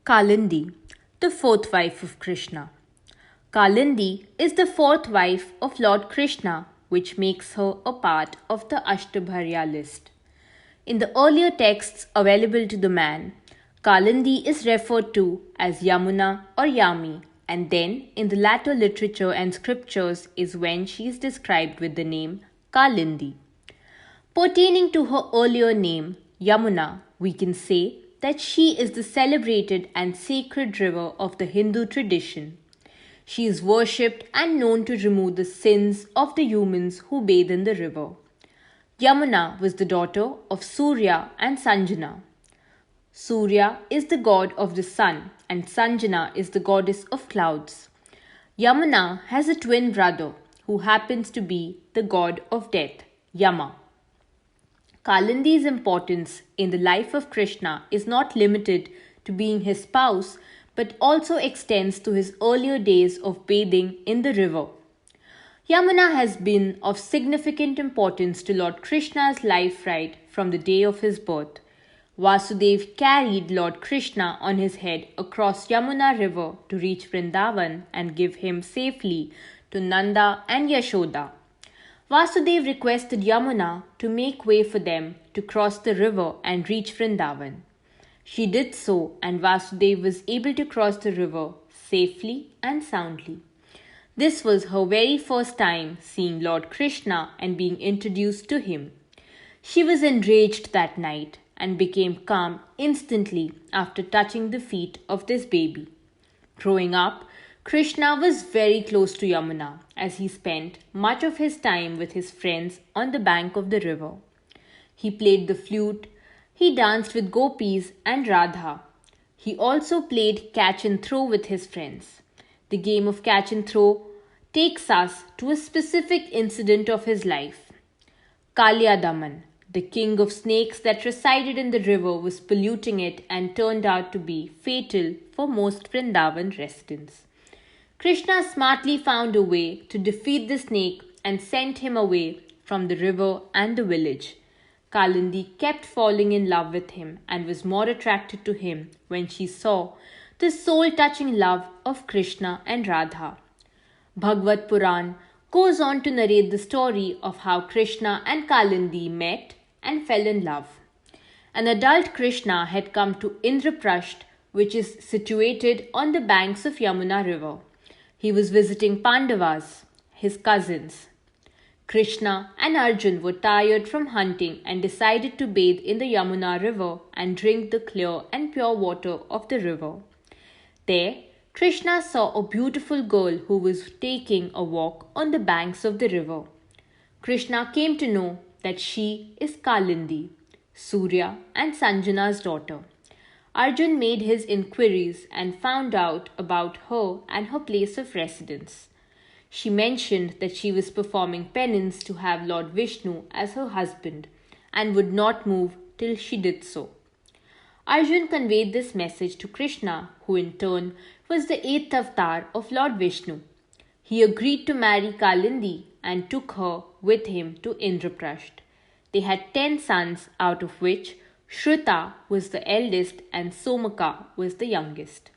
Kalindi, the fourth wife of Krishna. Kalindi is the fourth wife of Lord Krishna, which makes her a part of the Ashtabharya list. In the earlier texts available to the man, Kalindi is referred to as Yamuna or Yami, and then in the latter literature and scriptures is when she is described with the name Kalindi. Pertaining to her earlier name, Yamuna, we can say that she is the celebrated and sacred river of the Hindu tradition. She is worshipped and known to remove the sins of the humans who bathe in the river. Yamuna was the daughter of Surya and Sanjana. Surya is the god of the sun and Sanjana is the goddess of clouds. Yamuna has a twin brother who happens to be the god of death, Yama. Kalindi's importance in the life of Krishna is not limited to being his spouse but also extends to his earlier days of bathing in the river. Yamuna has been of significant importance to Lord Krishna's life right from the day of his birth. Vasudeva carried Lord Krishna on his head across Yamuna river to reach Vrindavan and give him safely to Nanda and Yashoda. Vasudeva requested Yamuna to make way for them to cross the river and reach Vrindavan. She did so and Vasudeva was able to cross the river safely and soundly. This was her very first time seeing Lord Krishna and being introduced to him. She was enraged that night and became calm instantly after touching the feet of this baby. Growing up, Krishna was very close to Yamuna as he spent much of his time with his friends on the bank of the river. He played the flute, he danced with gopis and Radha. He also played catch and throw with his friends. The game of catch and throw takes us to a specific incident of his life. Kalyadaman, the king of snakes that resided in the river, was polluting it and turned out to be fatal for most Vrindavan residents. Krishna smartly found a way to defeat the snake and sent him away from the river and the village. Kalindi kept falling in love with him and was more attracted to him when she saw the soul-touching love of Krishna and Radha. Bhagavad Puran goes on to narrate the story of how Krishna and Kalindi met and fell in love. An adult Krishna had come to Indraprasth, which is situated on the banks of Yamuna river. He was visiting Pandavas, his cousins. Krishna and Arjun were tired from hunting and decided to bathe in the Yamuna river and drink the clear and pure water of the river. There, Krishna saw a beautiful girl who was taking a walk on the banks of the river. Krishna came to know that she is Kalindi, Surya and Sanjana's daughter. Arjun made his inquiries and found out about her and her place of residence. She mentioned that she was performing penance to have Lord Vishnu as her husband and would not move till she did so. Arjun conveyed this message to Krishna, who in turn was the eighth avatar of Lord Vishnu. He agreed to marry Kalindi and took her with him to Indraprasth. They had 10 sons, out of which Shruta was the eldest and Somaka was the youngest.